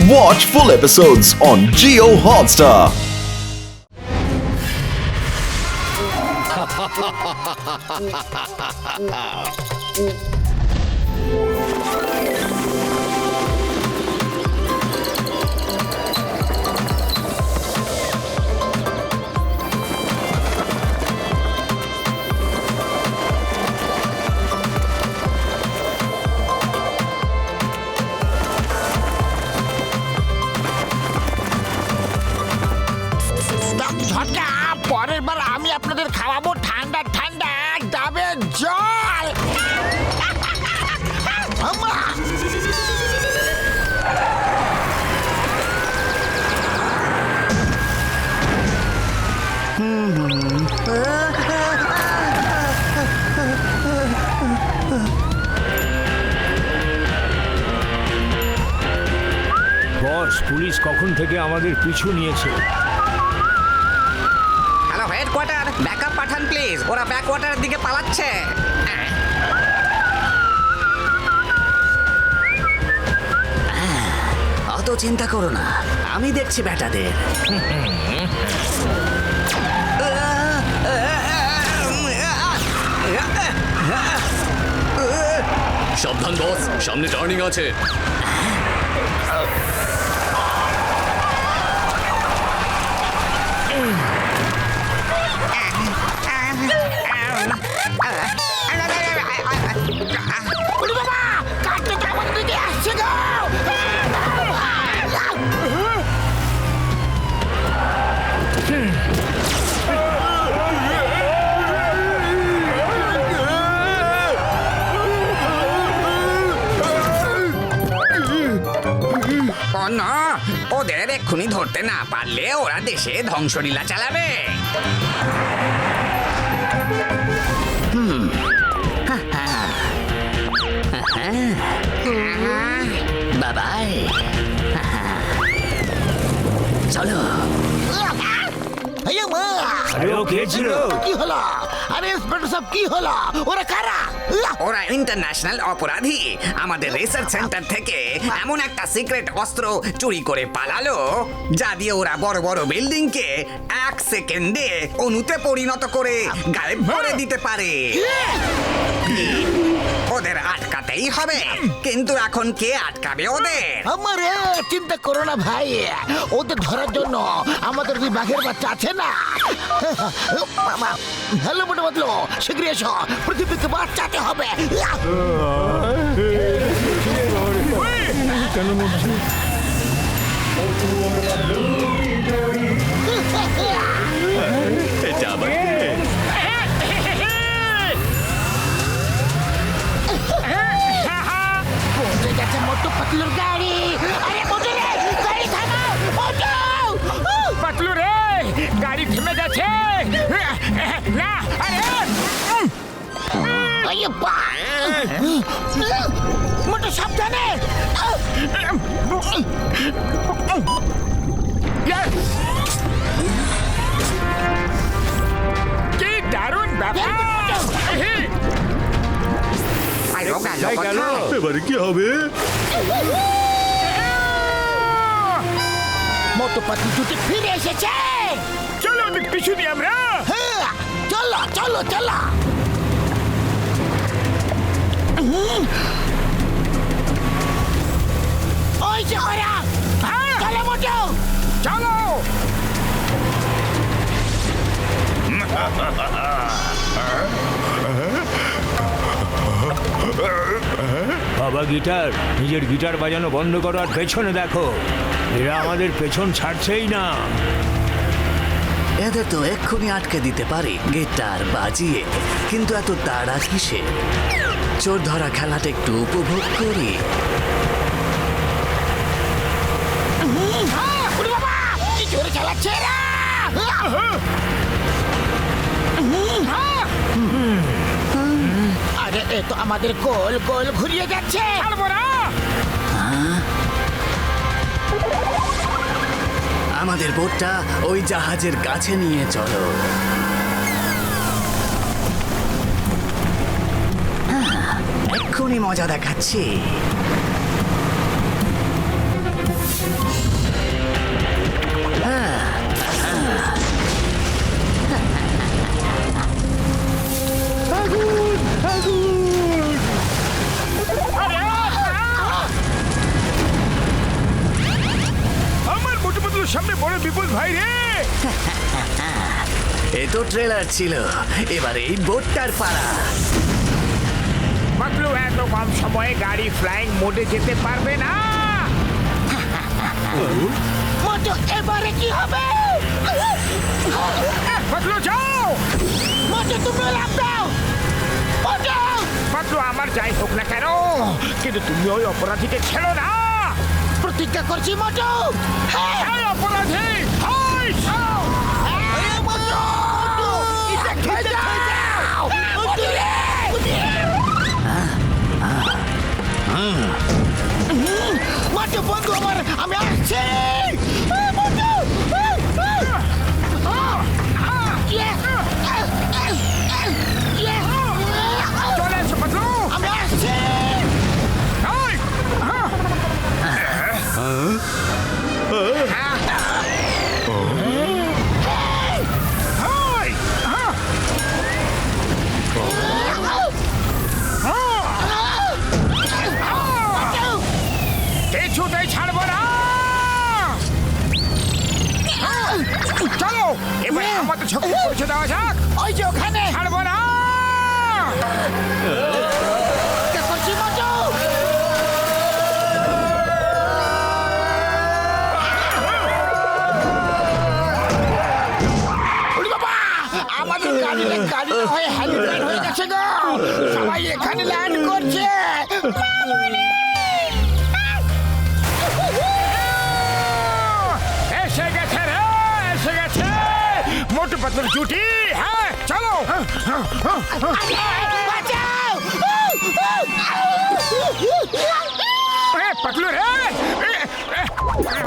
Watch full episodes on Jio Hotstar. ঝটকা পরের বার আমি আপনাদের খাওয়াবো ঠান্ডা ঠান্ডা ডাবের জল। আম্মা! বস, পুলিশ কখন থেকে আমাদের পিছু নিয়েছে? হ্যালো হেডকোয়ার্টার, ব্যাকআপ পাঠান প্লিজ, ওরা ব্যাকওয়াটারের দিকে পালাচ্ছে। অত চিন্তা করো না, আমি দেখছি ব্যাটাদের। সাবধান বস, সামনে টার্নিং আছে। ওরে বাবা, কাটতে তো আমাদের দিকে আসছে গো। ও না, ওদের এক্ষুনি ধরতে না পারলে ওরা দেশে ধ্বংসলীলা চালাবে। বাবাই, চলো। এই মা, আরে ও কে ছিল? কি হলো? আরে ইন্সপেক্টর সাহেব, কি হলো? ওরা কারা? ওরা ইন্টারন্যাশনাল অপরাধী। আমাদের রিসার্চ সেন্টার থেকে এমন একটা সিক্রেট অস্ত্র চুরি করে পালালো যা দিয়ে ওরা বড় বড় বিল্ডিং কে 1 সেকেন্ডে অণুতে পরিণত করে গায়েব করে দিতে পারে। ওদের আটকাতেই হবে, কিন্তু এখন কে আটকাবে ওদের? আমার চিন্তা করো না ভাই, ওদের ধরার জন্য আমাদের দুই বাঘের বাচ্চা আছে না। হ্যালো মোটে বদলো, শীঘ্রই এসো, পৃথিবীকে বাঁচাতে হবে। কেন মরছে? এটা আবার কে? পৌঁছে গেছে মোটু পাতলুর গাড়ি। আরে মোটু রে, গাড়ি থামাও, মোটু! পাতলু রে, গাড়ি থেমে গেছে। না, আরে আরে বা! মোটু সাবধানে! কি দারুণ ব্যাপার! আরো গেল গেল। কোথায়? এবারে কি হবে? মোটু পাতলু দুটি ফিরে এসেছে। চলো ওদের পিছু নিয়ে আমরা। হ্যাঁ, চলো চলো চলো। ওই যে ওরা, চলো মোটু, চলো। বাবা গিটার, নিজের গিটার বাজানো বন্ধ করো আর পেছনে দেখো। এরা আমাদের পেছন ছাড়ছেই না। এদের তো এক্ষুনি আটকে দিতে পারি গিটার বাজিয়ে, কিন্তু এত তাড়া কিসে? চোর ধরা খেলাটা একটু উপভোগ করি। ওরে বাবা, কি জোরে চালাচ্ছে এরা! আরে এ তো আমাদের গোল গোল ঘুরিয়ে যাচ্ছে। আমাদের বোটটা ওই জাহাজের কাছে নিয়ে চলো। এক্ষুনি মজা দেখাচ্ছি। পাতলুর সামনে বড় বিপদ ভাই রে। এ তো ট্রেলার ছিল, এবার এই বোটটার পালা। পাতলু এত কম সময়ে গাড়ি ফ্লাইং মোডে যেতে পারবে না। মোটু এবারে কি হবে? পাতলু যাও। মোটু তুমি লাভ দাও। মোটু পাতলু আমার যাই হোক না কেন, কিন্তু তুমি ওই অপরাধীকে ছেড়ো না। প্রতিজ্ঞা করছি মোটু। হ্যাঁ এই অপরাধী হাই! মোটু খেয়ে যাও। মোটু রে! মোটু বন্ধু আমার, আমি আসছি। মোটু! চলে এসো পাতলু। আমি আসছি। এই! হাই! কিছুতেই ছাড়বো না। চলো এবারে আমাদের ছবি পৌঁছে দেওয়া যাক। ওই যে ওখানে ছাড়বো না। করছি মোটু। ওরে বাবা, আমাদের গাড়ি হয়ে হেলিপ্যাড হয়ে গেছে গো। সবাই এখানে ল্যান্ড করছে। এসে গেছে রে, এসে গেছে মোটু পাতলুর জুটি। হ্যাঁ চলো। বাঁচাও! এ, পাতলু রে,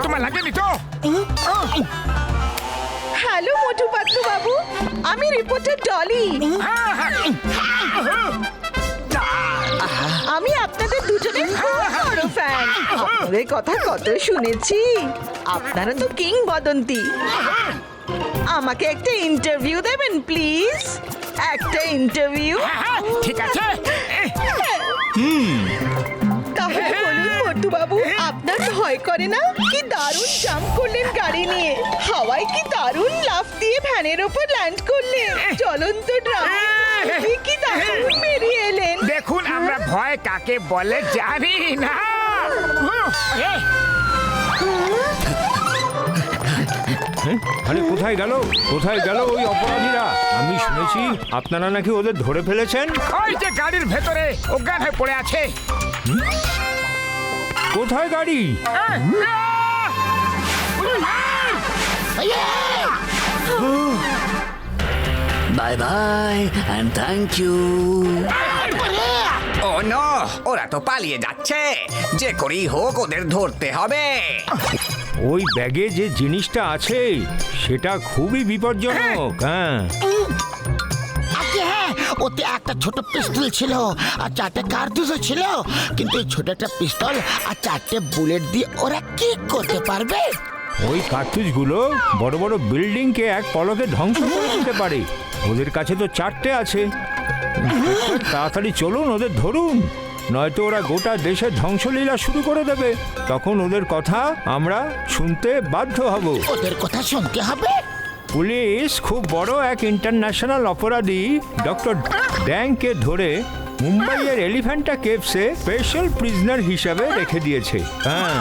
তোমার লাগেনি তো? হ্যালো মোটু পাতলু বাবু, আমি রিপোর্টার ডলি। হ্যাঁ, হ্যাঁ। আমি আপনাদের দুজনের খুব বড় ফ্যান। আপনাদের কথা কত শুনেছি। আপনারা তো কিংবদন্তি। আমাকে একটা ইন্টারভিউ দেবেন প্লিজ? একটা ইন্টারভিউ। হ্যাঁ, ঠিক আছে। তাহলে বলুন মোটু বাবু, আপনার ভয় করে না? কি দারুণ জাম্প করলেন গাড়ি নিয়ে, হাওয়ায় কি দারুণ লাফ দিয়ে ভ্যানের ওপর ল্যান্ড করলেন, চলন্ত ড্রামে কি দারুণ বেরিয়ে এলেন। দেখুন আমরা ভয় কাকে বলে জানি না। আরে কোথায় গেল, কোথায় গেল ওই অপরাধীরা? আমি শুনেছি আপনারা নাকি ওদের ধরে ফেলেছেন। ওই যে গাড়ির ভেতরে অজ্ঞান হয়ে পড়ে আছে। কোথায় গাড়ি? Bye bye and thank you. Oh no, ওরা তো পালিয়ে যাচ্ছে। যে করেই হোক ওদের ধরতে হবে। ওই ব্যাগে যে জিনিসটা আছে সেটা খুবই বিপজ্জনক। হ্যাঁ আজকে হ্যাঁ, ওতে একটা ছোট পিস্তল ছিল আর 4টে কার্তুজও ছিল, কিন্তু এই ছোট একটা পিস্তল আর 4টে বুলেট দিয়ে ওরা কি করতে পারবে? ওই কার্তুজগুলো বড় বড় বিল্ডিংকে এক পলকে ধ্বংস করে দিতে পারে। ওদের কাছে তো 4টে আছে। তাড়াতাড়ি চলুন, ওদের ধরুন, নয়তো ওরা গোটা দেশের ধ্বংসলীলা শুরু করে দেবে। তখন ওদের কথা আমরা শুনতে বাধ্য হব। ওদের কথা শুনতে হবে। পুলিশ খুব বড় এক ইন্টারন্যাশনাল অপরাধী ডক্টর ড্যাংকে ধরে মুম্বাইয়ের এলিফ্যান্টা কেভসে স্পেশাল প্রিজনার হিসাবে রেখে দিয়েছে। হ্যাঁ,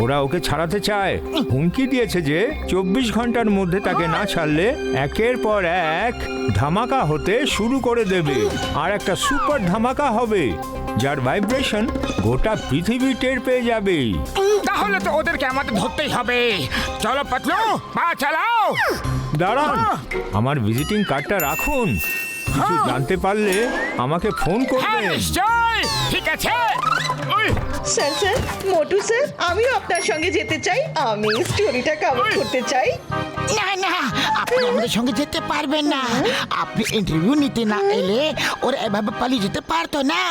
ওরা ওকে ছাড়াতে চায়। হুমকি দিয়েছে যে 24 ঘন্টার মধ্যে তাকে না ছাড়লে একের পর এক ধামাকা হতে শুরু করে দেবে। আর একটা সুপার ধামাকা হবে যার ভাইব্রেশন গোটা পৃথিবী টের পেয়ে যাবে। তাহলে তো ওদেরকে আমাদের ধরতেই হবে। চলো পাতলু, পা চালাও। দাঁড়ান, আমার ভিজিটিং কার্ডটা রাখুন। কিছু জানতে পারলে আমাকে ফোন করবেন। ঠিক আছে। স্যার স্যার, মোটু স্যার, আমিও আপনার সঙ্গে যেতে চাই। আমি স্টোরিটা কভার করতে চাই। না না, আপনি আমাদের সঙ্গে যেতে পারবেন না। আপনি ইন্টারভিউ নিতে না এলে ওরা এভাবে পালিয়ে যেতে পারতো না।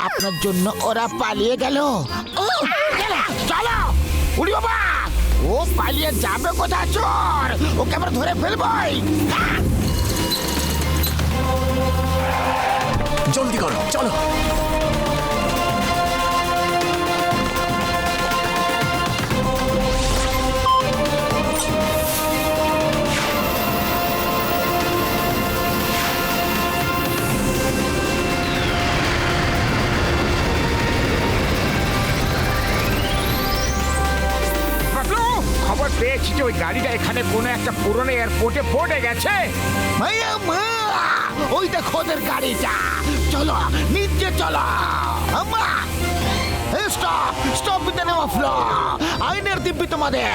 আপনার জন্য ওরা পালিয়ে গেল। চলো উড়ি বাবা, ও পালিয়ে যাবে কোথায়? চোর, ওকে আমরা ধরে ফেলবই। জলদি করো, চলো। পেয়েছি যে ওই গাড়িটা এখানে কোনো একটা পুরনো এয়ারপোর্টে পড়ে গেছে। মায়া মা, ওই দেখো ওদের গাড়িটা। চলো নিচে চলো। আমা stop stop with the name of law. আইনের দিব্যি তোমাদের।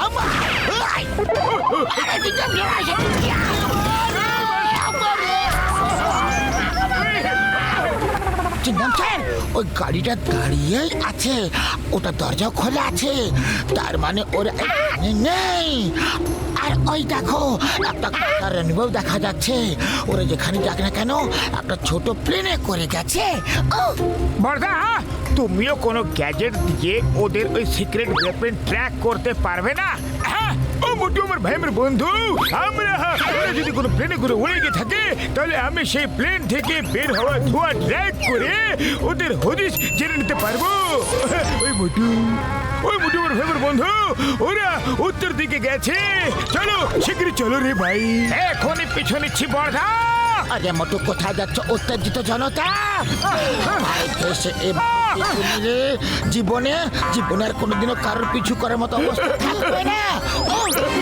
আমা চিন্তাম স্যার, ওই গাড়িটা দাঁড়িয়েই আছে, ওটা দরজাও খোলা আছে, তার মানে ওরা এখানে নেই। আর ওই দেখো একটা রানওয়েও দেখা যাচ্ছে, ওরা যেখানে যাক না কেন একটা ছোট প্লেনে করে গেছে। বর্দা, তুমিও কোনো গ্যাজেট দিয়ে ওদের ওই সিক্রেট ওয়েপন ট্র্যাক করতে পারবে না? হ্যাঁ, ও মোটু আমার ভাই, আমার বন্ধু, আমরা ওরা যদি কোনো প্লেনে করে উড়ে গিয়ে থাকে, তাহলে আমি সেই প্লেন থেকে বের হওয়া ধোঁয়া ট্র্যাক করে ওদের হদিশ জেনে নিতে পারবো। ওই মোটু আমার ভাই, আমার বন্ধু, ওরা উত্তর দিকে গেছে। চলো শীঘ্রই চলো রে ভাই, এখনই পিছু নিচ্ছি বর্দা। আরে মোটু, কোথায় যাচ্ছ উত্তেজিত জনতা? ভাই দেশে জীবনে জীবনের কোনোদিনও কারোর পিছু করার মতো অবস্থা থাকবে না।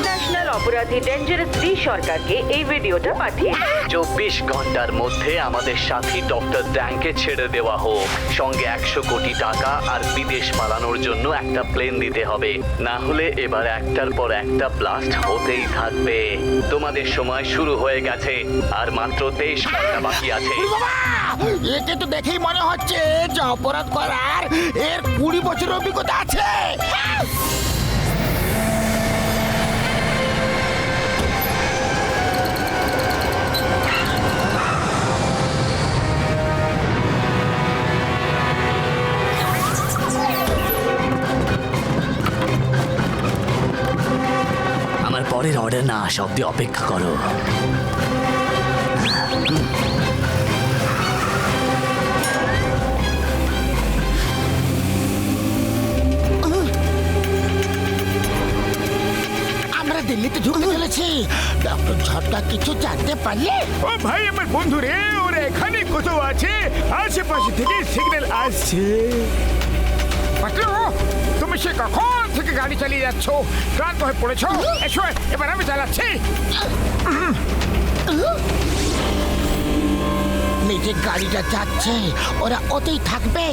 ন্যাশনাল অপরাধী ডেঞ্জারাস ডি সরকারকে এই ভিডিওটা পাঠিয়ে 24 ঘন্টার মধ্যে আমাদের সাথী ডক্টর ড্যাংকে ছেড়ে দেওয়া হোক, সঙ্গে 100 কোটি টাকা আর বিদেশ পালানোর জন্য একটা প্লেন দিতে হবে, না হলে এবার একটার পর একটা ব্লাস্ট হতেই থাকবে। তোমাদের সময় শুরু হয়ে গেছে, আর মাত্র 23 ঘন্টা বাকি আছে। বাবা, একে তো দেখেই মনে হচ্ছে যে অপরাধ করার এর 20 বছরের অভিজ্ঞতা আছে। আমার পরের অর্ডার না আসা অব্দি অপেক্ষা করো। আমরা দিল্লিতে ঢুকে চলেছি। ডক্টর ঝটকা কিছু জানতে পারলে? ও ভাই, আমার বন্ধু রে, ওরা এখানে কোথাও আছে, আশেপাশে থেকে সিগন্যাল আসছে। পাতলু, তুমি সে কখন থেকে গাড়ি চালিয়ে যাচ্ছ? ক্লান্ত হয়ে পড়েছ? এসো, এবার আমি চালাচ্ছি। নিজে গাড়িটা যাচ্ছে, ওরা ওতেই থাকবে,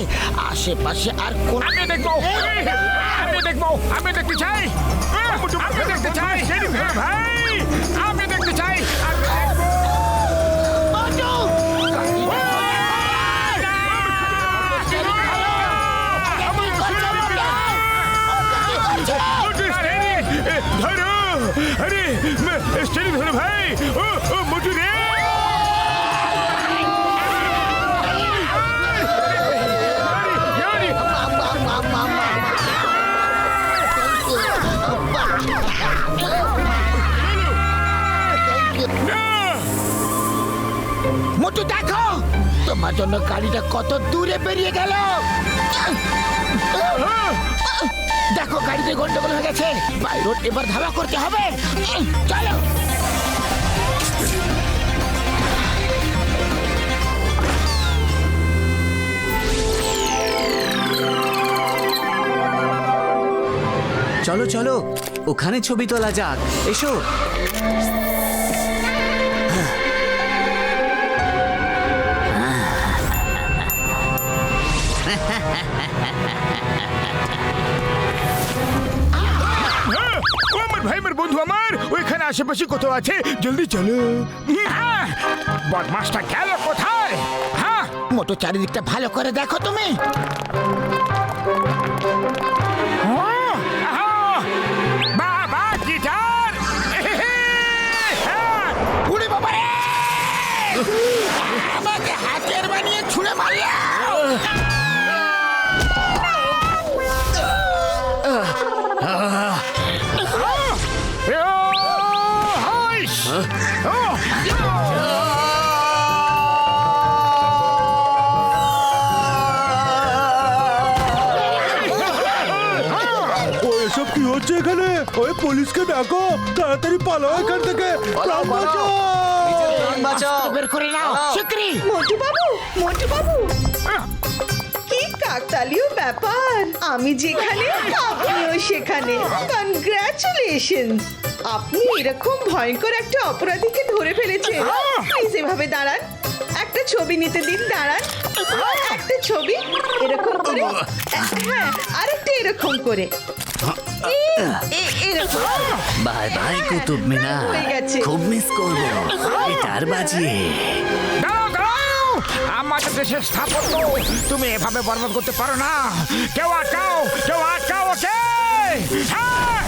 আশেপাশে আর কোন। আমি দেখবো, আমি দেখতে চাই, আমি দেখতে চাই ভাই, আমি দেখতে চাই, আমি দেখবো। ধরো, আরে স্টেরিং ধরো ভাই। ও মোটু রে, মোটু দেখো তোমার জন্য গাড়িটা কত দূরে বেরিয়ে গেল। দেখো গাড়িতে গন্ডগোল হয়ে গেছে, বাই রোড এবার ধাওয়া করতে হবে। চলো। চলো চলো, ওখানে ছবি তোলা যাক, এসো। ভাই, আমার বন্ধু আমার ওইখানে আশেপাশে কোথাও আছে, জলদি চলো। বদমাসটা গেল কোথায়? হ্যাঁ, মোটু চারিদিকটা ভালো করে দেখো তুমি। বাবা গিটার, উড়ে বাবা রে, আমাকে হাতের বানিয়ে ছুঁড়ে মারলা। এসব কি হচ্ছে এখানে? ওই পুলিশকে ডাকো, তাড়াতাড়ি পালাও এখান থেকে। বের করে নাও শিগগিরই। মোটু বাবু, কি কাকতালীয় ব্যাপার! আমি যেখানে আপনিও সেখানে। কনগ্রাচুলেশন, আপনি এরকম ভয়ঙ্কর একটা অপরাধীকে ধরে ফেলেছেন। প্লিজ এভাবে দাঁড়ান, একটা ছবি নিতে দিন, দাঁড়ান। একটা ছবি এরকম করে, হ্যাঁ আরেকটা এরকম করে, এরকম। বাই বাই কুতুব মিনার, হয়ে গেছে। খুব মিস করবো গিটার বাজিয়ে। দাঁড়াও দাঁড়াও, আমাদের দেশের স্থাপত্য তুমি এভাবে বরবাদ করতে পারো না। কেউ আটকাও, কেউ আটকাও ওকে। হ্যাঁ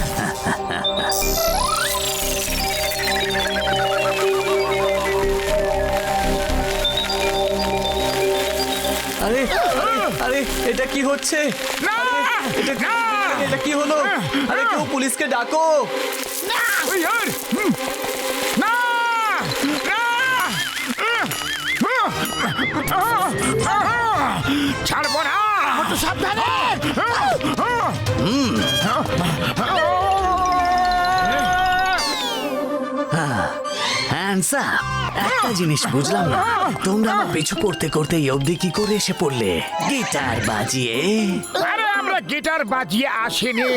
আরে আরে আরে এটা কি হচ্ছে? না না এটা কি হলো? আরে কেউ পুলিশকে ডাকো। ওই আর, না না ছাড়বো না। একটু সাবধানে। Hands up. একটা জিনিস বুঝলাম না, তোমরা আমার পিছু করতে করতে এই অবধি কি করে এসে পড়লে? গিটার বাজিয়ে? আরে আমরা গিটার বাজিয়ে আসিনি,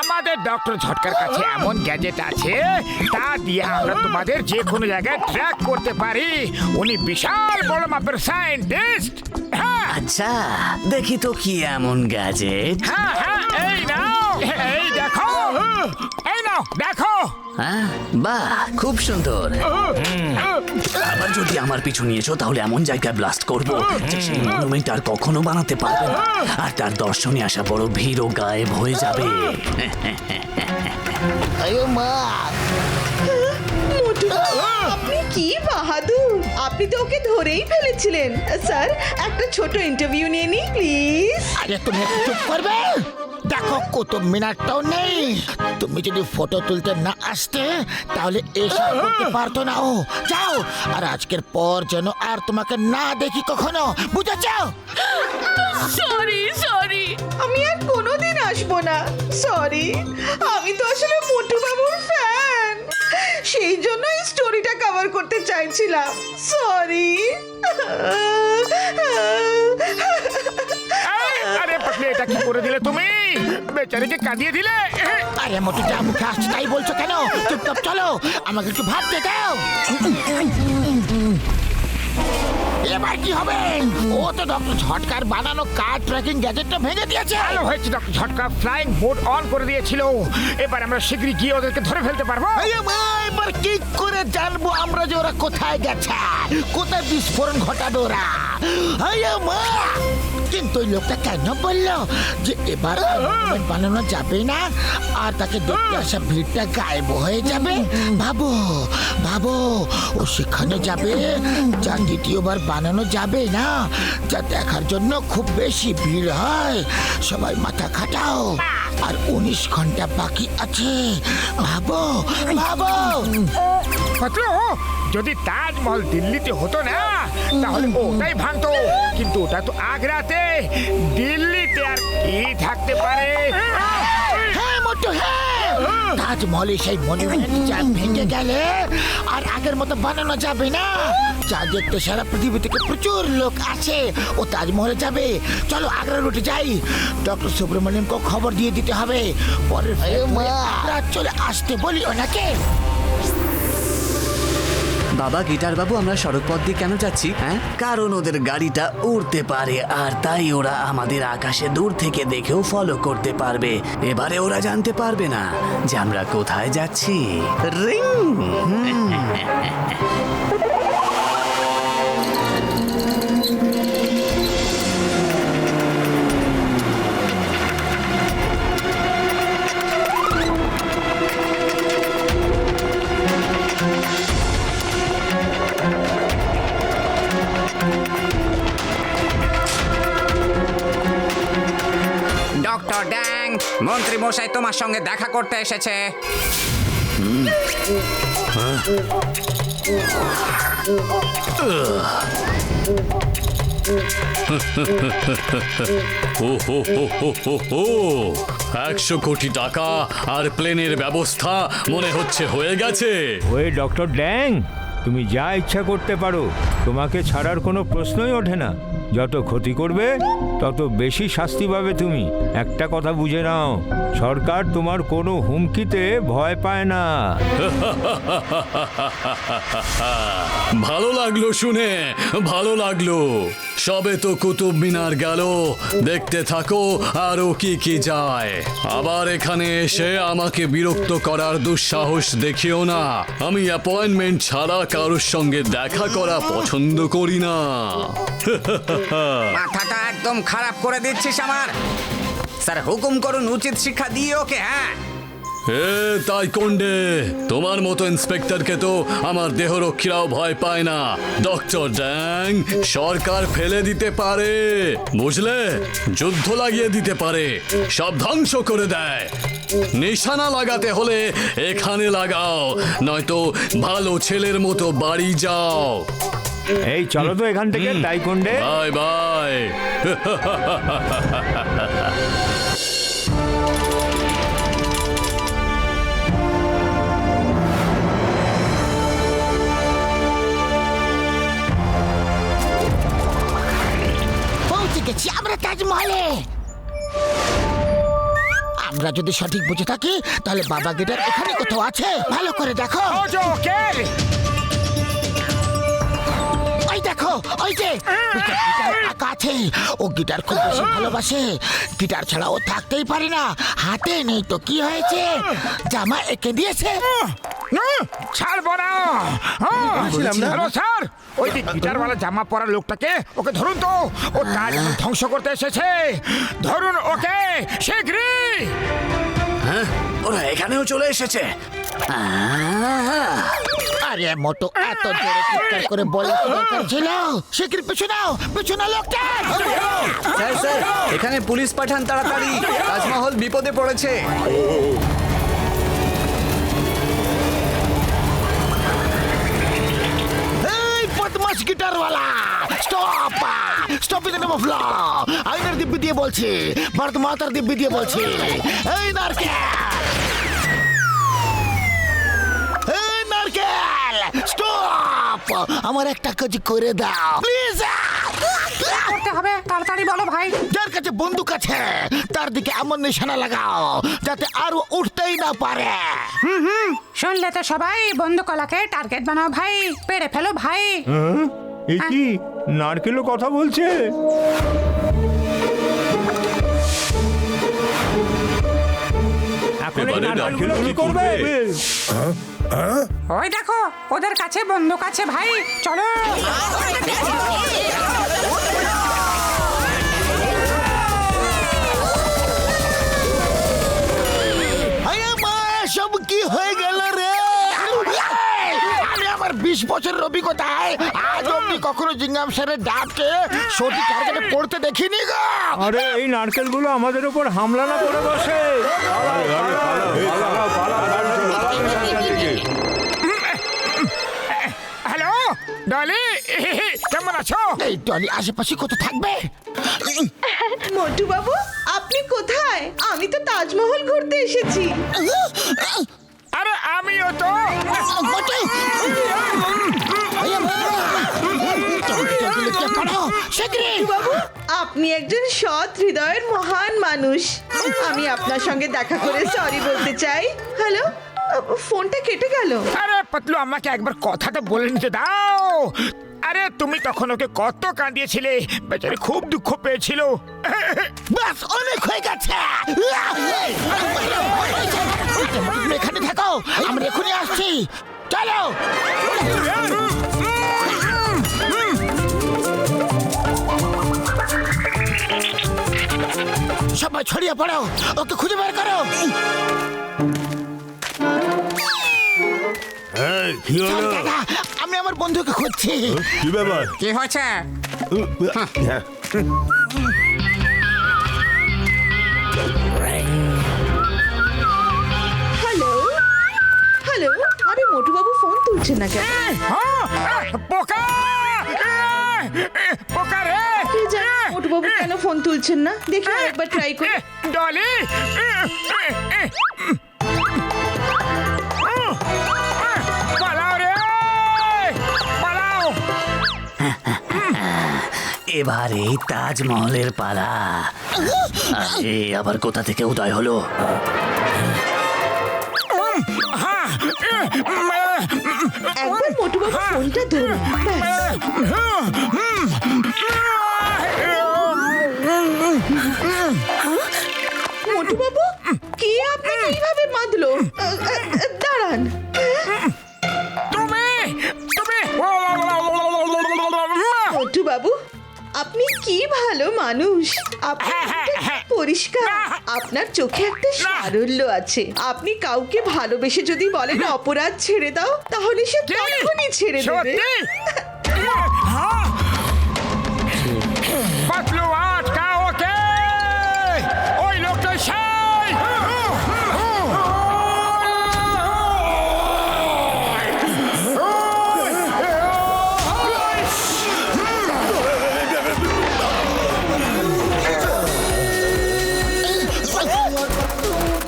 আমাদের ডক্টর ঝটকার কাছে এমন গ্যাজেট আছে তা দিয়ে আমরা তোমাদের যে কোনো জায়গায় ট্র্যাক করতে পারি। উনি বিশাল বড় মাপের সায়েন্টিস্ট। হ্যাঁ আচ্ছা দেখি তো কি এমন গ্যাজেট। হ্যাঁ হ্যাঁ, এই নাও, এই দেখো, এই নাও দেখো। হ্যাঁ বাহ, খুব সুন্দর। আবার যদি আমার পিছু নিয়েছো তাহলে এমন জায়গায় ব্লাস্ট করবো যে সেই মনুমেন্ট আর কখনো বানাতে পারবে না, আর তার দর্শনে আসা বড় ভিড়ও গায়েব হয়ে যাবে। আরে মা, মোটু, আপনি কি বাহাদুর, আপনি তো ওকে ধরেই ফেলেছিলেন। স্যার একটা ছোট ইন্টারভিউ নিয়ে নিই প্লিজ। আরে তুমি একটু চুপ করবে? দেখো কুতুব মিনারটাও নেই। তুমি যদি ফটো তুলতে না আসতে তাহলে এসব করতে পারতো না ও। যাও, আর আজকের পর যেন আর তোমাকে না দেখি কখনো, বুঝেছো? সরি সরি, আমি আর কোনোদিন আসবো না। সরি, আমি তো আসলে মোটু বাবুর ফ্যান, সেই জন্য এই স্টোরিটা কভার করতে চাইছিলাম। সরি। আরে পাগলি, এটা কি করে দিলে তুমি? বেচারিকে কাঁদিয়ে দিলে। আরে মোটু, যা মুখে আসছে তাই বলছো কেন? চুপচাপ চলো, আমাকে একটু ভাবতে দাও। এবার কি হবে? ও তো ডক্টর ঝটকার বানানো কার ট্র্যাকিং গ্যাজেটটা ভেঙে দিয়েছে। ভালো হয়েছে, ডক্টর ঝটকা ফ্লাইং মোড অন করে দিয়েছিল। এবার আমরা শীঘ্রই গিয়ে ওদেরকে ধরে ফেলতে পারবো। এবার কি করে জানবো আমরা যে ওরা কোথায় গেছে, কোথায় বিস্ফোরণ ঘটাবে ওরা? কিন্তু ওই লোকটা কেন বললো যে এবার আর বানানো যাবে না আর তাকে দেখতে আসা ভিড়টা গায়েব হয়ে যাবে? ভাবো ভাবো, ও সেখানে যাবে যা দ্বিতীয়বার বানানো যাবে না, যা দেখার জন্য খুব বেশি ভিড় হয়। সবাই মাথা খাটাও, আর 19 ঘন্টা বাকি আছে। ভাবো ভাবো। পাতলু, যদি তাজমহল দিল্লিতে হতো না তাহলে ওটাই ভাঙতো, কিন্তু ওটা তো আগ্রাতে, দিল্লিতে আর কি থাকতে পারে? হ্যাঁ মোটু, হ্যাঁ, তাজমহলে সেই মনুমেন্ট যা ভেঙে গেলে আর আগের মতো বানানো যাবে না। যা দেখতে সারা পৃথিবী থেকে প্রচুর লোক আসে, ও তাজমহলে যাবে। চলো আগ্রা রুটে যাই, ডক্টর সুব্রমণিয়ামকে খবর দিয়ে দিতে হবে। পরের আগ্রা চলে আসতে বলি ওনাকে। বাবা গিটার বাবু, আমরা সড়ক পথ দিয়ে কেন যাচ্ছি? হ্যাঁ, কারণ ওদের গাড়িটা উড়তে পারে আর তাই ওরা আমাদের আকাশে দূর থেকে দেখেও ফলো করতে পারবে। এবারে ওরা জানতে পারবে না যে আমরা কোথায় যাচ্ছি। রিং। ডক্টর ড্যাং, মন্ত্রী মশাই তোমার সঙ্গে দেখা করতে এসেছে। ও হো হো হো হো হো 100 কোটি টাকা আর প্লেনের ব্যবস্থা মনে হচ্ছে হয়ে গেছে। ওই ডক্টর ড্যাং, তুমি যা ইচ্ছা করতে পারো, তোমাকে ছাড়ার কোনো প্রশ্নই ওঠে না। যত ক্ষতি করবে তত বেশি শাস্তি পাবে তুমি। একটা কথা বুঝে নাও, সরকার তোমার কোনো হুমকিতে ভয় পায় না। ভালো লাগলো শুনে, ভালো লাগলো। সবে তো কুতুব মিনার গেল, দেখতে থাকো আরো কি কি যায়। আবার এখানে এসে আমাকে বিরক্ত করার দুঃসাহস দেখিও না। আমি অ্যাপয়েন্টমেন্ট ছাড়া কারোর সঙ্গে দেখা করা পছন্দ করি না। মাথাটা একদম খারাপ করে দিচ্ছিস আমার। স্যার হুকুম করুন, উচিত শিক্ষা দিয়ে ওকে। হ্যাঁ, তাই কোন্ডে, তোমার মতো ইন্সপেক্টরকে তো আমার দেহরক্ষীরাও ভয় পায় না। ডক্টর ড্যাং সরকার ফেলে দিতে পারে, বুঝলে? যুদ্ধ লাগিয়ে দিতে পারে, সব ধ্বংস করে দেয়। নিশানা লাগাতে হলে এখানে লাগাও, নয়তো ভালো ছেলের মতো বাড়ি যাও। এই চলো তো এখান থেকে, তাই কোন্ডে। Bye bye. পৌঁছে গেছি আমরা তাজমহলে। আমরা যদি সঠিক বুঝে থাকি তাহলে বাবা গিটার এখানে কোথাও আছে। ভালো করে দেখো। ওই দেখো, ওই যে গিটার আঁকা আছে। ও গিটার খুব বেশি ভালোবাসে। গিটার ছাড়া ও থাকতেই পারে না। হাতে নেই তো কি হয়েছে, জামা এঁকে দিয়েছে। ছাড়বো না। হ্যালো স্যার, ওই যে গিটারওয়ালা জামা পরা লোকটাকে, ওকে ধরুন তো। ও কাজ ধ্বংস করতে এসেছে। ধরুন ওকে শীঘ্রই। হ্যাঁ, ওরা এখানেও চলে এসেছে। আরে মোটো এত জোরে চিৎকার করে বলে কি দরকার ছিল? শিগগির পিছু নাও, পিছু নাও লোকটা। স্যার স্যার, এখানে পুলিশ পাঠান তাড়াতাড়ি, তাজমহল বিপদে পড়েছে। এই বদমাশ গিটারওয়ালা, stop! Stop in the name of law. আইনের দিব্যি দিয়ে বলছি, ভারত মাতার দিব্যি দিয়ে বলছি। এই নারকেল, এই নারকেল, স্টপ! আমার একটা কাজ করে দাও প্লিজ। করতে হবে, তাড়াতাড়ি বলো ভাই। যার কাছে বন্দুক আছে তার দিকে এমন নিশানা লাগাও যাতে আর ও উঠতেই না পারে। শুনলে তো সবাই, বন্দুকলাকে টার্গেট বানাও ভাই, পেড়ে ফেলো ভাই। এ কি, নারকেলও কথা বলছে? এখন এই নারকেলগুলো কি করবে? ওই দেখো, ওদের কাছে বন্দুক আছে ভাই, চলো। সব কি হয়ে গেল রে? আমি আমার 20 বছরের অভিজ্ঞতায় আজ অব্দি কখনো জিঙ্গাম স্যারের ডাবকে সঠিক টার্গেটে পড়তে দেখিনি গো। আরে এই নারকেলগুলো আমাদের উপর হামলা না করে বসে। হ্যালো ডলি, কেমন আছো? এই টলি আশেপাশে কত থাকবে? মোটু বাবু, আপনি কোথায়? আমি তো তাজমহল ঘুরতে এসেছি। আরে আমিও তো। বাবু, আপনি একজন সৎ হৃদয়ের মহান মানুষ। আমি আপনার সঙ্গে দেখা করে সরি বলতে চাই। হ্যালো, ফোনটা কেটে গেল। আরে পাতলু, আমাকে একবার কথাটা বলে নিতে দাও। আরে তুমি তখন ওকে কত কাঁদিয়েছিলে, বেচারি খুব দুঃখ পেয়েছিল। বাস, অনেক হয়ে গেছে। তুমি এখানে থাকো, আমরা এখনই আসছি। চলো। সবাই ছড়িয়ে পড়ো, ওকে খুঁজে বের করো। চল দাদা, আমি আমার বন্ধুকে খুঁজছি। কি ব্যাপার? কি হয়েছে? Hello, hello. আরে মোটু বাবু ফোন তুলছে না কেন? পোকা, পোকা রে। কে জানে মোটু বাবু কেন ফোন তুলছেন না? দেখি একবার ট্রাই করে। ডলি, পালাও রে, পালাও। এবারে তাজমহলের পালা। আরে আবার কোথা থেকে উদয় হলো? একবার মোটুবাবু ফোনটা ধরুন, ব্যাস। মোটুবাবু, কে আপনাকে এইভাবে বাঁধলো? দাঁড়ান। মোটুবাবু, আপনি কি ভালো মানুষ। আপনি পরিষ্কার, আপনার চোখে একটা সারল্য আছে। আপনি কাউকে ভালোবেসে যদি বলেন অপরাধ ছেড়ে দাও, তাহলে সে তখনই ছেড়ে দেবে। পাতলু আটকা ওকে, ওই লোকটা সেই।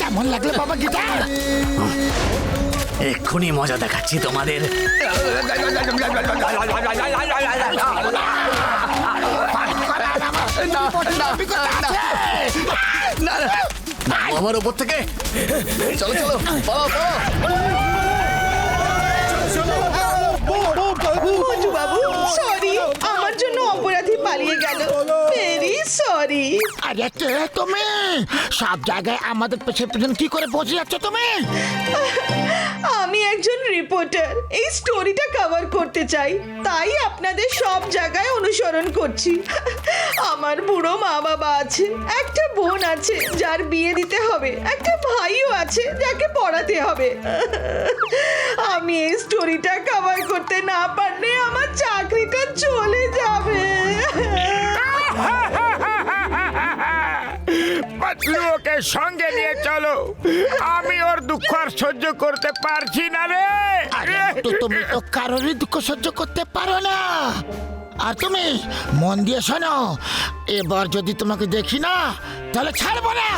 কেমন লাগলো বাবা গিটার? এক্ষুনি মজা দেখাচ্ছি তোমাদের। আমার উপর থেকে চলো চলো, পালাও পালাও। মোটুবাবু, সরি, আমার জন্য অপরাধী পালিয়ে গেল। Very sorry. আরে কে তুমি? সব জায়গায় আমাদের পেছন পেছন কি করে পৌঁছে যাচ্ছ তুমি? আমি একজন রিপোর্টার, এই স্টোরিটা কভার করতে চাই, তাই আপনাদের সব জায়গায় অনুসরণ করছি। আমার বুড়ো মা বাবা আছে, একটা বোন আছে যার বিয়ে দিতে হবে, একটা ভাইও আছে যাকে পড়াতে হবে। আমি এই স্টোরিটা কভার করতে না পারলে আমার চাকরিটা চলে যাবে। পাতলু ওকে সঙ্গে নিয়ে চলো, আমি ওর দুঃখ আর সহ্য করতে পারছি না রে। আরে তো তুমি তো কারোরই দুঃখ সহ্য করতে পারো না। আর তুমি মন দিয়ে শোনো, এবার যদি তোমাকে দেখি না তাহলে ছাড়বো না।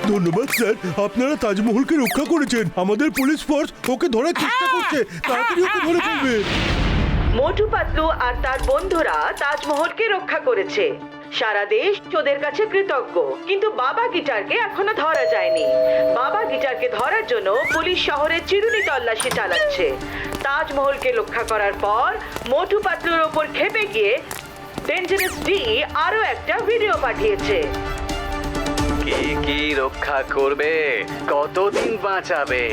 ধন্যবাদ স্যার, আপনারা তাজমহলকে রক্ষা করেছেন। আমাদের পুলিশ ফোর্স ওকে ধরার চেষ্টা করছে, তাড়াতাড়ি ওকে ধরে ফেলবে। মোটু পাতলু আর তার বন্ধুরা তাজমহলকে রক্ষা করেছে। সারা দেশ ওদের কাছে কৃতজ্ঞ, কিন্তু বাবা গিটারকে এখনো ধরা যায়নি। বাবা গিটারকে ধরার জন্য পুলিশ শহরে চিরুনি তল্লাশি চালাচ্ছে। তাজমহলকে রক্ষা করার পর মোটু পাতলুর ওপর ক্ষেপে গিয়ে ডেঞ্জারাস ডি আরো একটা ভিডিও পাঠিয়েছে। কি কি রক্ষা করবে, কতদিন বাঁচাবে?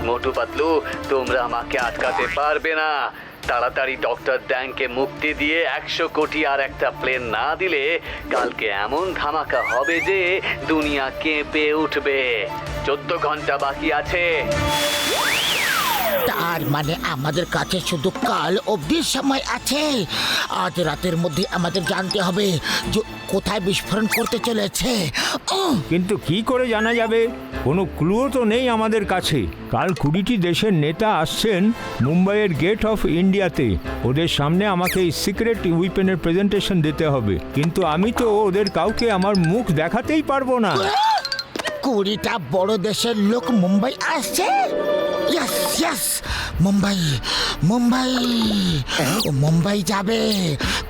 মোটু পাতলু, তোমরা আমাকে আটকাতে পারবে না। তাড়াতাড়ি ডক্টর ড্যাংকে মুক্তি দিয়ে 100 কোটি আর একটা প্লেন না দিলে কালকে এমন ধামাকা হবে যে দুনিয়া কেঁপে উঠবে। 14 ঘন্টা বাকি আছে। তার মানে আমাদের কাছে শুধু কাল অবধি সময় আছে। আজ রাতের মধ্যে আমাদের জানতে হবে যে কোথায় বিস্ফোরণ করতে চলেছে। কিন্তু কি করে জানা যাবে? কোনো ক্লুও তো নেই আমাদের কাছে। কাল 20টি দেশের নেতা আসছেন মুম্বাইয়ের গেট অফ ইন্ডিয়াতে। ওদের সামনে আমাকে এই সিক্রেট উইপেনের প্রেজেন্টেশন দিতে হবে, কিন্তু আমি তো ওদের কাউকে আমার মুখ দেখাতেই পারবো না। 20টা বড় দেশের লোক মুম্বাই আসছে। ইয়েস ইয়েস, মুম্বাই মুম্বাই ও মুম্বাই যাবে,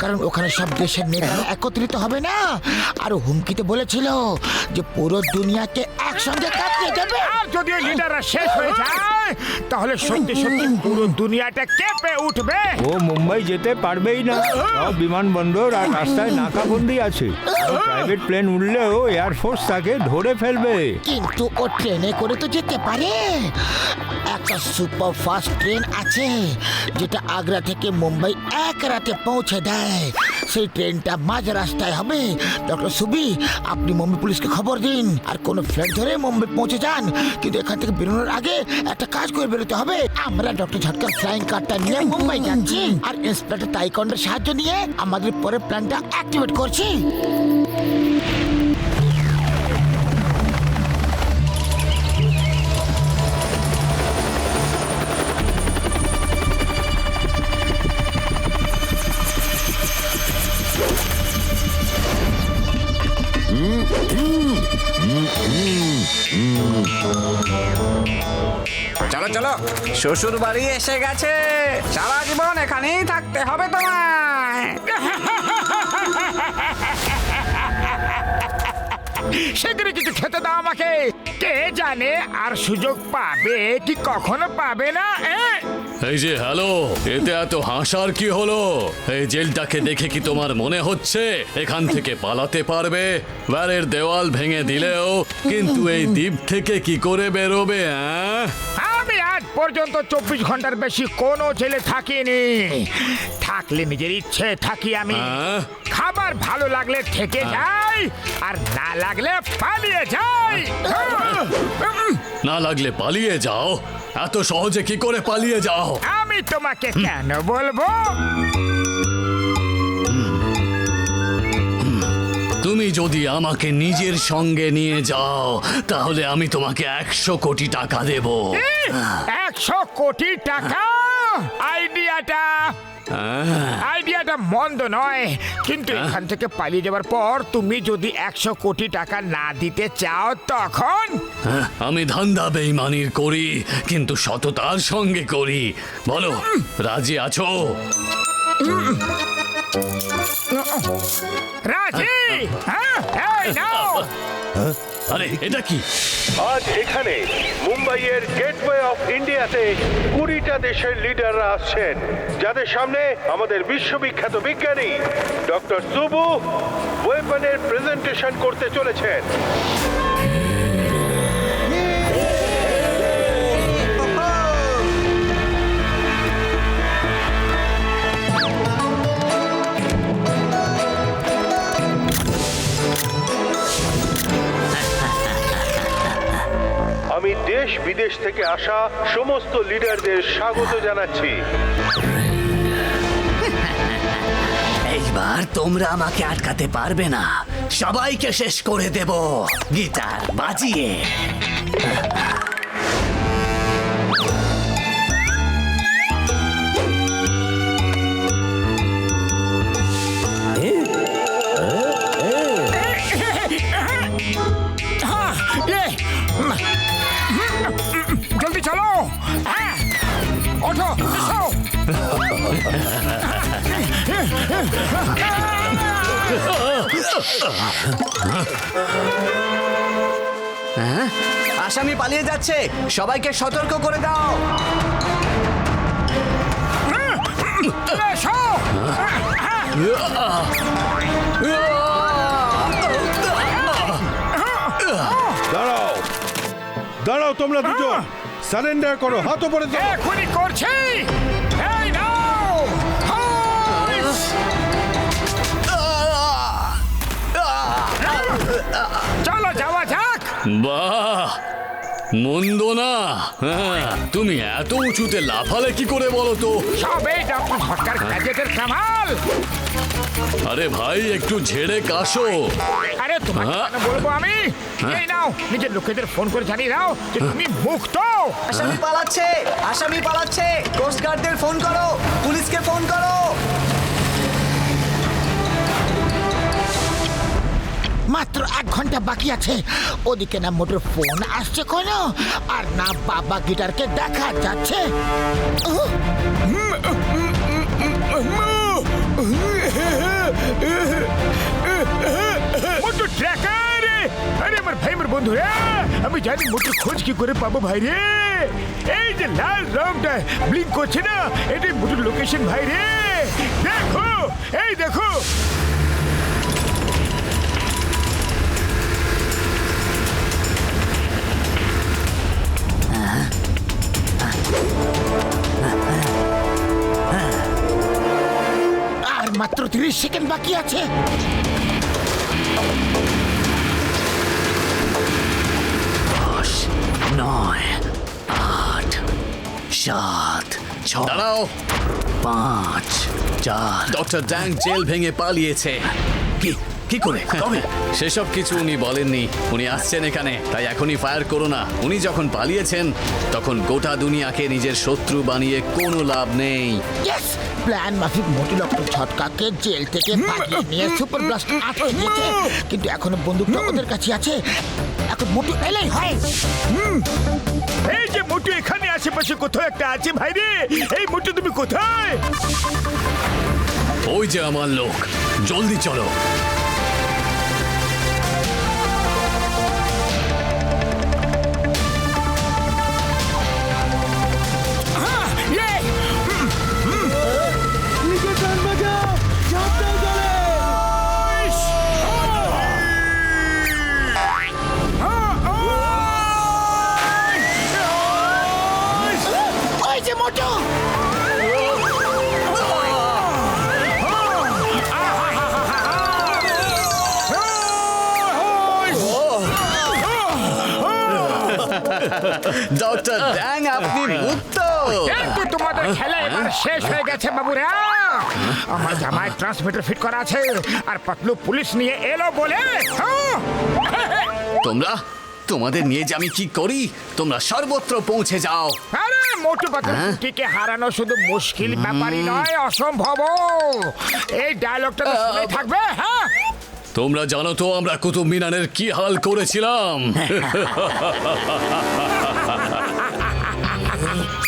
কারণ ওখানে সব দেশের নেতা একত্রিত হবে না। আর হুমকিতে বলেছিল যে পুরো দুনিয়াকে একসঙ্গে কাটিয়ে দেবে। আর যদি ওই লিডাররা শেষ হয়ে যায় তাহলে সত্যি সত্যি পুরো দুনিয়াটা কেঁপে উঠবে। ও মুম্বাই যেতে পারবেই না। সব বিমানবন্দর আর রাস্তায় নাকাবন্দি আছে। প্রাইভেট প্লেন উঠলেও এয়ারফোর্স তাকে ধরে ফেলবে। কিন্তু ও ট্রেনে করে তো যেতে পারে। একটা সুপার ফাস্ট ট্রেন আছে যেটা আগ্রা থেকে মুম্বাই এক রাতে পৌঁছে দেয়। সেই ট্রেনটা মাঝ রাস্তায় হবে। ডক্টর সুবি, আপনি মুম্বাই পুলিশকে খবর দিন আর কোনো ফ্লাইট ধরে মুম্বাই পৌঁছে যান। কিন্তু এখান থেকে বেরোনোর আগে একটা কাজ করে বেরোতে হবে। আমরা ডক্টর ঝটকার ফ্লাইং কারটা নিয়ে মুম্বাই যাচ্ছি আর ইন্সপেক্টর তাইকন্ডের সাহায্য নিয়ে আমাদের পরে প্ল্যানটা অ্যাক্টিভেট করছি। চলো চলো, শ্বশুর বাড়ি এসে গেছে। সারা জীবন এখানেই থাকতে হবে তোমায়। সেখানে কিছু খেতে দাও আমাকে। কে জানে আর সুযোগ পাবে কি কখনো পাবে না। এই যে হ্যালো, এতে এত হাসার কি হলো? এই জেলটাকে দেখে কি তোমার মনে হচ্ছে এখান থেকে পালাতে পারবে? বাড়ির দেওয়াল ভেঙে দিলেও কিন্তু এই দ্বীপ থেকে কি করে বেরোবে? আমি আজ পর্যন্ত 24 ঘন্টার বেশি কোনো জেলে থাকিনি। থাকলে নিজের ইচ্ছে থাকি আমি। খাবার ভালো লাগলে থেকে যাই, আর না লাগলে পালিয়ে যাই। না লাগলে পালিয়ে যাও? এত সহজে কি করে পালিয়ে যাও? আমি তোমাকে কেন বলবো? তুমি যদি আমাকে নিজের সঙ্গে নিয়ে যাও তাহলে আমি তোমাকে 100 কোটি টাকা দেব। 100 কোটি টাকা? আইডিয়াটা মন্দ নয়, কিন্তু এখান থেকে পালিয়ে যাওয়ার পর তুমি যদি 100 কোটি টাকা না দিতে চাও তখন? আমি ধান্দা বেইমানির করি, কিন্তু সততার সঙ্গে করি। বলো, রাজি আছো? রাজি। এই নাও। আরে এটা কি? আজ এখানে মুম্বাইয়ের গেটওয়ে অফ ইন্ডিয়াতে 20টা দেশের লিডাররা আসছেন, যাদের সামনে আমাদের বিশ্ববিখ্যাত বিজ্ঞানী ডক্টর সুবু ওয়েপনের প্রেজেন্টেশন করতে চলেছেন। আমি দেশ বিদেশ থেকে আসা সমস্ত লিডারদের স্বাগত জানাচ্ছি। এইবার তোমরা আমাকে আটকাতে পারবে না। সবাইকে শেষ করে দেব গিটার বাজিয়ে। জলদি চলো। ওঠো, এসো। আসামি পালিয়ে যাচ্ছে, সবাইকে সতর্ক করে দাও। এসো। দাঁড়াও দাঁড়াও, তোমরা দুজন সারেন্ডার করো, হাত উপরে দাও। এখনই করছি। এই নাও। চলো যাওয়া যাক। বাহ, মন্দ না। তুমি এত উঁচুতে লাফালে কি করে বলো তো? সবেই ডক্টর সরকার গ্যাজেটের কামাল। আরে ভাই, একটু ঝেড়ে কাশো। আরে তোমাকে কেন বলবো আমি? এই নাও, নিজের লোকেদের ফোন করে জানিয়ে দাও যে তুমি মুক্ত। আসামি পালাচ্ছে, আসামি পালাচ্ছে। কোস্ট গার্ডদের ফোন করো, পুলিশকে ফোন করো। মাত্র 1 ঘন্টা বাকি আছে। ওদিকে না মোটর ফোন আসছে কোনো, আর না বাবা গিটারকে দেখা যাচ্ছে। Motor tracker! আরে আমার ভাই, আমার বন্ধু রে, আমি জানি মোটর খোঁজ কি করে পাবো ভাই রে। এই যে লাল রংটা ব্লিঙ্ক করছে না, এটাই মোটর লোকেশন ভাই রে। দেখো, এই দেখো। আর মাত্র 30 সেকেন্ড বাকি আছে। 10, 9, 8, 7, 6, দাঁড়াও। 5, 4। ডক্টর ড্যাং জেল ভেঙে পালিয়েছে। কি কি করে কবে? সেসব কিছু উনি বলেননি। উনি আসছেন এখানে, তাই এখনই ফায়ার করো না। উনি যখন পালিয়েছেন তখন গোটা দুনিয়াকে নিজের শত্রু বানিয়ে কোনো লাভ নেই। ইয়েস, প্ল্যান মাফিক মোটু ডক্টর ঝটকাকে জেল থেকে পাঠিয়ে নিয়ে সুপার ব্লাস্ট আটকে দিয়েছে, কিন্তু এখনো বন্দুকটা ওদের কাছে আছে। এখন মোটু এলেই হয়। এই যে মোটু এখানে আশেপাশে কোথাও একটা আছে ভাই রে। এই মোটু তুমি কোথায়? ওই যে আমার লোক, জলদি চলো। ওই যে মোটু। ডক্টর ড্যাং, আপনি মুক্ত। কিন্তু তোমাদের খেলা এবার শেষ হয়ে গেছে বাবুরা। আমার জামায় ট্রান্সমিটার ফিট করা আছে, আর পাতলু পুলিশ নিয়ে এলো বলে। তোমাদের নিয়ে যে আমি কি করি, তোমরা সর্বত্র পৌঁছে যাও। আরে মোটু পাতলুটিকে হারানো শুধু মুশকিল ব্যাপারই নয়, অসম্ভব। এই ডায়লগটা তো শুনে থাকবে। হ্যাঁ, তোমরা জানো তো আমরা কুতুব মিনারের কি হাল করেছিলাম।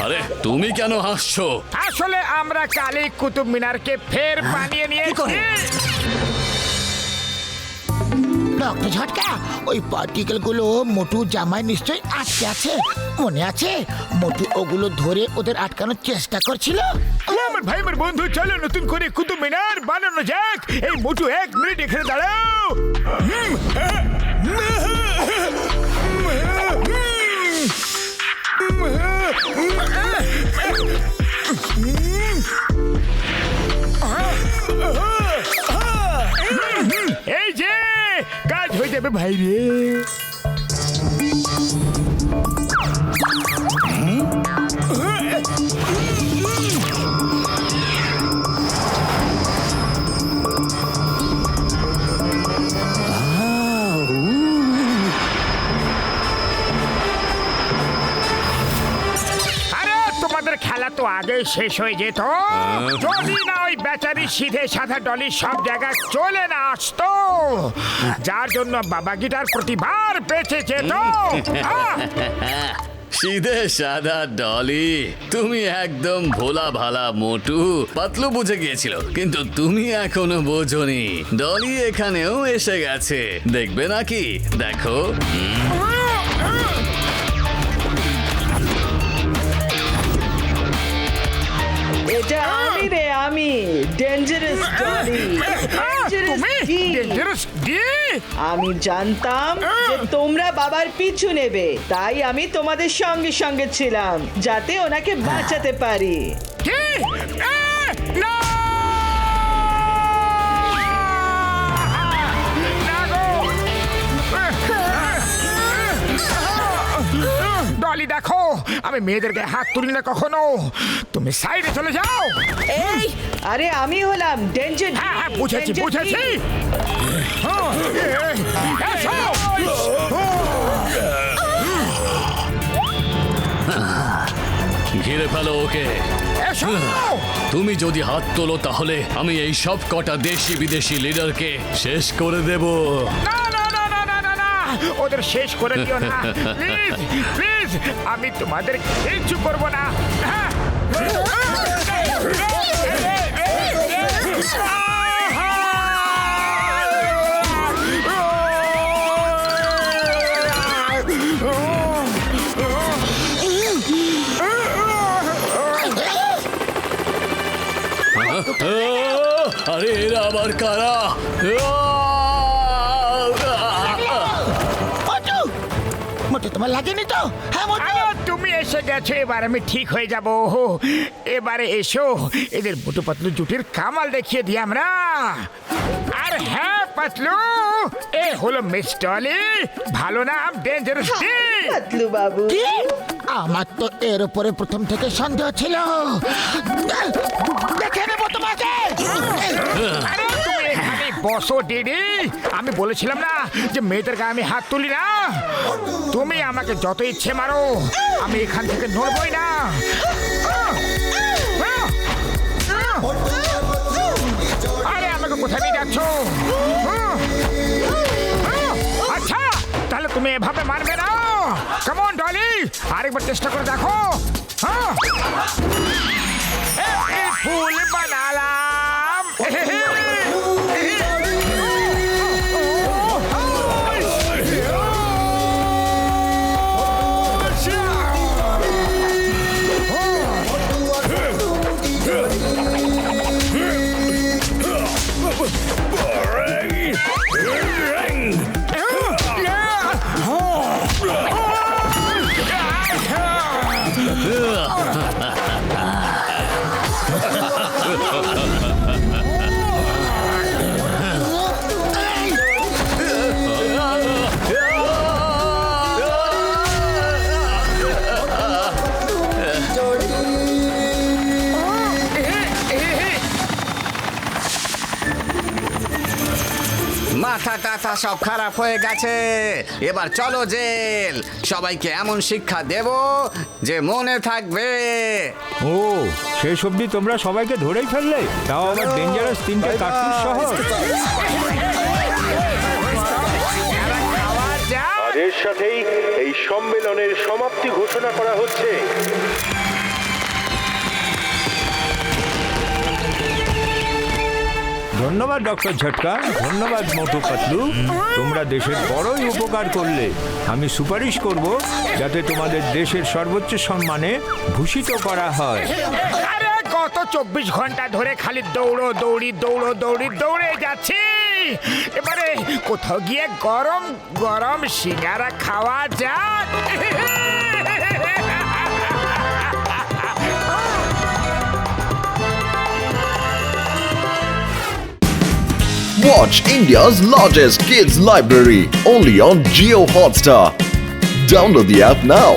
আরে তুমি কেন হাসছো? আসলে আমরা কালই কুতুব মিনারকে ফের বানিয়ে নিয়েছি। ডক্টর ঝটকা, ওই পার্টিকেল গুলো মোটু জামায় নিশ্চয়ই আটকে আছে। মনে আছে মোটু ওগুলো ধরে ওদের আটকানোর চেষ্টা করছিল। আমার ভাই, আমার বন্ধু, চলো নতুন করে কুতুব মিনার বানানো যাক। এই মোটু 1 মিনিট এখানে দাঁড়াও। এই যে কাজ হয়ে যাবে ভাই রে। তোমাদের খেলা তো আগে শেষ হয়ে যেত যদি না ওই বেচারি সিধে সাদা ডলি সব জায়গায় চলে না আসতো, যার জন্য বাবা গিটার প্রতিবার বেঁচে যেত। সিধে সাদা ডলি, তুমি একদম ভোলা ভালা মোটু। পাতলু বুঝে গিয়েছিল, কিন্তু তুমি এখনো বোঝনি। ডলি এখানেও এসে গেছে, দেখবে নাকি? দেখো। এটা আমি রে, আমি ডেঞ্জারাস ডলি, ডেঞ্জারাস ডি। আমি জানতাম যে তোমরা বাবার পিছু নেবে, তাই আমি তোমাদের সঙ্গে সঙ্গে ছিলাম যাতে ওনাকে বাঁচাতে পারি। কি? না! ডলি দেখো, আমি মেয়েদেরকে হাত তুলি না কখনো। তুমি সাইডে চলে যাও। এই, আরে আমি হলাম ডেঞ্জার। হ্যাঁ হ্যাঁ, বুঝেছি বুঝেছি। ঘিরে ফেলো ওকে। তুমি যদি হাত তোলো তাহলে আমি এই সব কটা দেশি বিদেশি লিডারকে শেষ করে দেব। না না না না না না না, ওদের শেষ করে দিও না প্লিজ প্লিজ। আমি তোমাদের কিচ্ছু করবো না। হ্যাঁ, আরে এরা আবার কারা? মোটু তোমার লাগেনি তো? হ্যাঁ মোটু, তুমি এসে গেছো, এবার আমি ঠিক হয়ে যাব। এবারে এসো, এদের মোটু পাতলু জুটির কামাল দেখিয়ে দিই আমরা। আর হ্যাঁ পাতলু, এ হলো মিস ডলি, ভালো নাম ডেঞ্জারাস ডি। পাতলু বাবু, কি? আমার তো এর উপরে প্রথম থেকে সন্দেহ ছিল। দেখে নেবো তোমাকে। আরে তুমি এখানে বসো দিদি, আমি বলেছিলাম না যে মেয়েদের গায়ে আমি হাত তুলি না। তুমি আমাকে যত ইচ্ছে মারো, আমি এখান থেকে নড়বই না। আরে আমাকে কোথায় নিয়ে যাচ্ছ? আচ্ছা, তাহলে তুমি এভাবে মারবে না। কেমন ডলি, আরেকবার চেষ্টা করে দেখো। ফুল বানালাম। মাথা টাথা সব খারাপ হয়ে গেছে। এবার চলো জেল, সবাইকে এমন শিক্ষা দেব যে মনে থাকবে। ও, শেষ অবধি তোমরা সবাইকে ধরেই ফেললে, তাও আবার ডেঞ্জারাস 3টে কার্তুজ সহ। আর এর সাথেই এই সম্মেলনের সমাপ্তি ঘোষণা করা হচ্ছে। ধন্যবাদ ডক্টর ঝটকা, ধন্যবাদ মোটু পাতলু, তোমরা দেশের বড়ই উপকার করলে। আমি সুপারিশ করব যাতে তোমাদের দেশের সর্বোচ্চ সম্মানে ভূষিত করা হয়। আরে গত 24 ঘন্টা ধরে খালি দৌড়ে যাচ্ছি। এবারে কোথাও গিয়ে গরম গরম সিঙ্গারা খাওয়া যাক। Watch India's largest kids library only on Jio Hotstar. Download the app now.